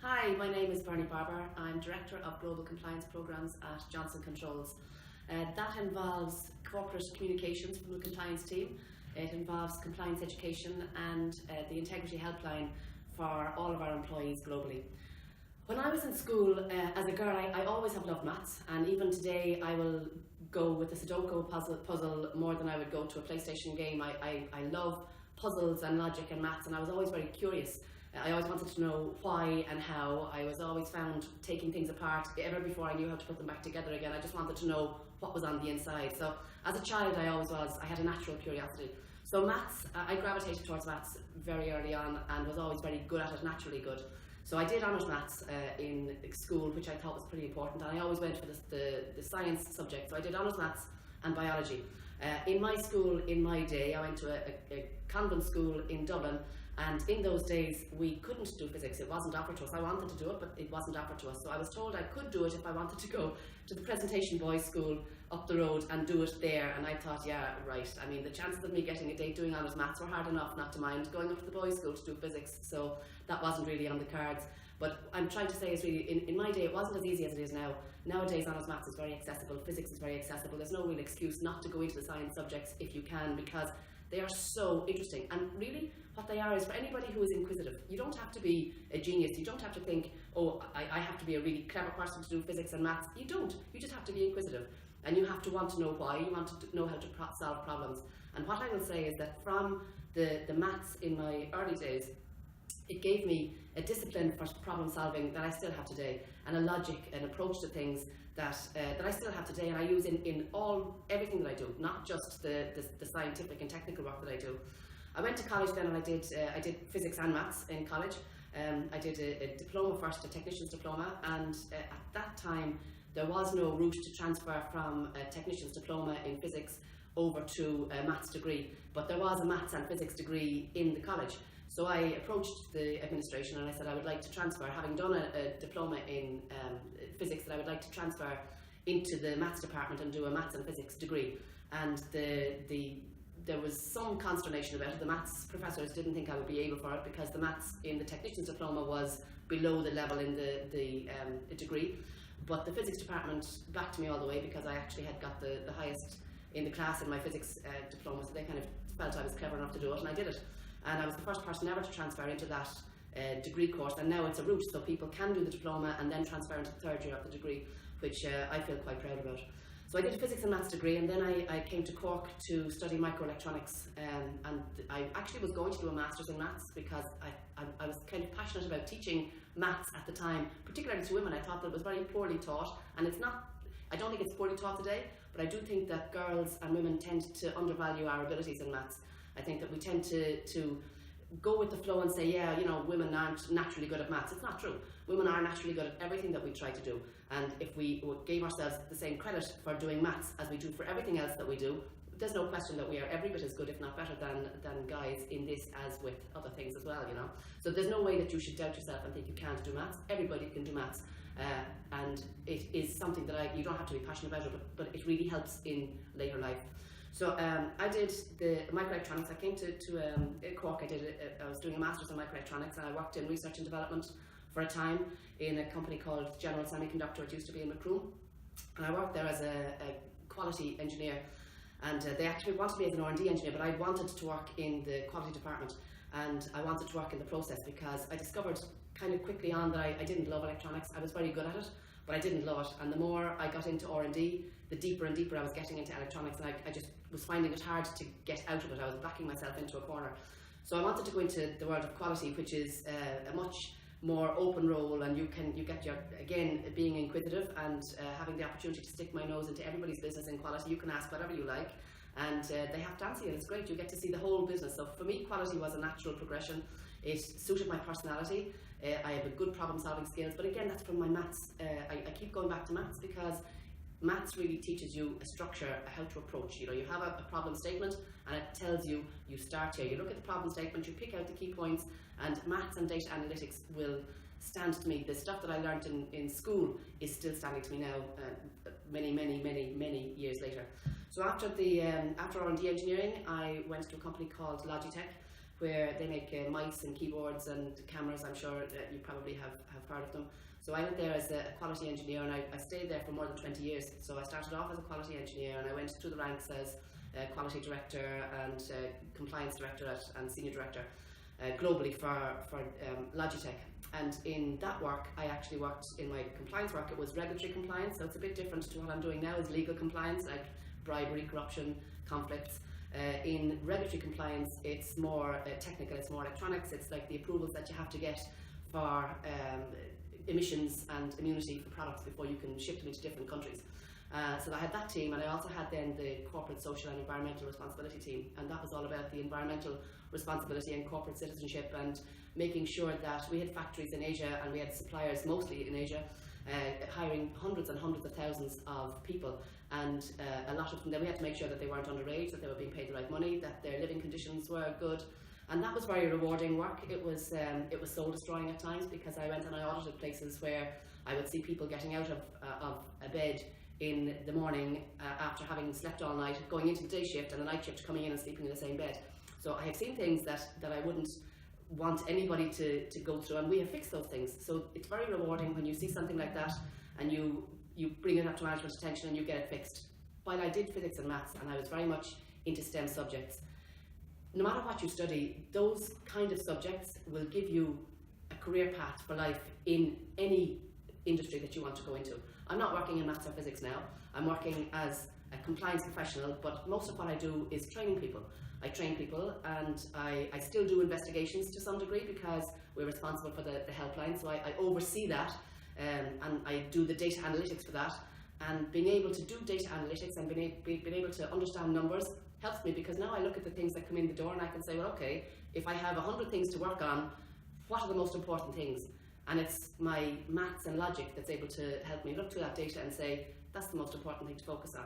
Hi, my name is Barber. I'm Director of Global Compliance Programs at Johnson Controls. That involves corporate communications from the compliance team. It involves compliance education and the integrity helpline for all of our employees globally. When I was in school as a girl, I always have loved maths, and even today I will go with the Sudoku puzzle more than I would go to a PlayStation game. I love puzzles and logic and maths, and I was always very curious. I always wanted to know why and how. I was always found taking things apart ever before I knew how to put them back together again. I just wanted to know what was on the inside. So as a child I had a natural curiosity. So maths, I gravitated towards maths very early on and was always very good at it, naturally good. So I did honours maths in school, which I thought was pretty important, and I always went for the science subject. So I did honours maths and biology. In my school, in my day, I went to a convent school in Dublin, and in those days we couldn't do physics. It wasn't offered to us. I wanted to do it, but it wasn't offered to us. So I was told I could do it if I wanted to go to the Presentation Boys School up the road and do it there. And I thought, yeah, right. I mean, the chances of me getting a date doing honours maths were hard enough not to mind going up to the boys' school to do physics. So that wasn't really on the cards. But I'm trying to say is really, in my day, it wasn't as easy as it is now. Nowadays, honours maths is very accessible, physics is very accessible. There's no real excuse not to go into the science subjects if you can, because they are so interesting. And really, what they are is for anybody who is inquisitive. You don't have to be a genius. You don't have to think, oh, I have to be a really clever person to do physics and maths. You don't. You just have to be inquisitive. And you have to want to know why. You want to know how to solve problems. And what I will say is that from the maths in my early days, it gave me a discipline for problem solving that I still have today, and a logic, an approach to things that I still have today, and I use in everything that I do, not just the scientific and technical work that I do. I went to college then, and I did physics and maths in college. I did a diploma first, a technician's diploma, and at that time there was no route to transfer from a technician's diploma in physics over to a maths degree, but there was a maths and physics degree in the college. So I approached the administration and I said I would like to transfer, having done a diploma in physics, that I would like to transfer into the maths department and do a maths and physics degree. And there was some consternation about it. The maths professors didn't think I would be able for it because the maths in the technician's diploma was below the level in the degree. But the physics department backed me all the way because I actually had got the highest in the class in my physics diploma, so they kind of felt I was clever enough to do it, and I did it. And I was the first person ever to transfer into that degree course, and now it's a route, so people can do the diploma and then transfer into the third year of the degree, which I feel quite proud about. So I did a physics and maths degree, and then I came to Cork to study microelectronics, and I actually was going to do a master's in maths because I was kind of passionate about teaching maths at the time, particularly to women. I thought that it was very poorly taught, and it's not, I don't think it's poorly taught today, but I do think that girls and women tend to undervalue our abilities in maths. I think that we tend to go with the flow and say, yeah, you know, women aren't naturally good at maths. It's not true. Women are naturally good at everything that we try to do. And if we gave ourselves the same credit for doing maths as we do for everything else that we do, there's no question that we are every bit as good, if not better, than guys in this as with other things as well, you know. So there's no way that you should doubt yourself and think you can't do maths. Everybody can do maths. And it is something that you don't have to be passionate about it, but it really helps in later life. So I did the microelectronics. I came to Cork. I was doing a master's in microelectronics, and I worked in research and development for a time in a company called General Semiconductor. It used to be in Macroom, and I worked there as a quality engineer. And they actually wanted me as an R&D engineer, but I wanted to work in the quality department, and I wanted to work in the process because I discovered kind of quickly on that I didn't love electronics. I was very good at it, but I didn't love it. And the more I got into R&D, the deeper and deeper I was getting into electronics, and I just was finding it hard to get out of it. I was backing myself into a corner. So I wanted to go into the world of quality, which is a much more open role, and you get your, again, being inquisitive and having the opportunity to stick my nose into everybody's business in quality. You can ask whatever you like, and they have to answer you, and it's great. You get to see the whole business. So for me, quality was a natural progression. It suited my personality. I have a good problem solving skills, but again, that's from my maths. I keep going back to maths because maths really teaches you a structure, how to approach. You know, you have a problem statement, and it tells you, you start here. You look at the problem statement, you pick out the key points, and maths and data analytics will stand to me. The stuff that I learned in school is still standing to me now, many years later. So after R&D engineering, I went to a company called Logitech, where they make mice and keyboards and cameras. I'm sure you probably have heard of them. So I went there as a quality engineer, and I stayed there for more than 20 years. So I started off as a quality engineer, and I went through the ranks as quality director and compliance director and senior director globally for Logitech. And in that work, I actually worked in my compliance work. It was regulatory compliance, so it's a bit different to what I'm doing now, is legal compliance, like bribery, corruption, conflicts. In regulatory compliance, it's more technical, it's more electronics, it's like the approvals that you have to get for emissions and immunity for products before you can ship them into different countries. So I had that team, and I also had then the corporate social and environmental responsibility team, and that was all about the environmental responsibility and corporate citizenship, and making sure that we had factories in Asia and we had suppliers mostly in Asia, hiring hundreds and hundreds of thousands of people, and a lot of them, then we had to make sure that they weren't underage, that they were being paid the right money, that their living conditions were good. And that was very rewarding work. It was soul destroying at times, because I went and I audited places where I would see people getting out of a bed in the morning after having slept all night, going into the day shift, and the night shift coming in and sleeping in the same bed. So I have seen things that I wouldn't want anybody to go through, and we have fixed those things. So it's very rewarding when you see something like that and you bring it up to management's attention and you get it fixed. While I did physics and maths, and I was very much into STEM subjects, no matter what you study, those kind of subjects will give you a career path for life in any industry that you want to go into. I'm not working in maths or physics now. I'm working as a compliance professional, but most of what I do is training people. I train people, and I still do investigations to some degree, because we're responsible for the helpline, so I oversee that, and I do the data analytics for that. And being able to do data analytics and being able to understand numbers helps me, because now I look at the things that come in the door and I can say, well, okay, if I have 100 things to work on, what are the most important things? And it's my maths and logic that's able to help me look through that data and say, that's the most important thing to focus on.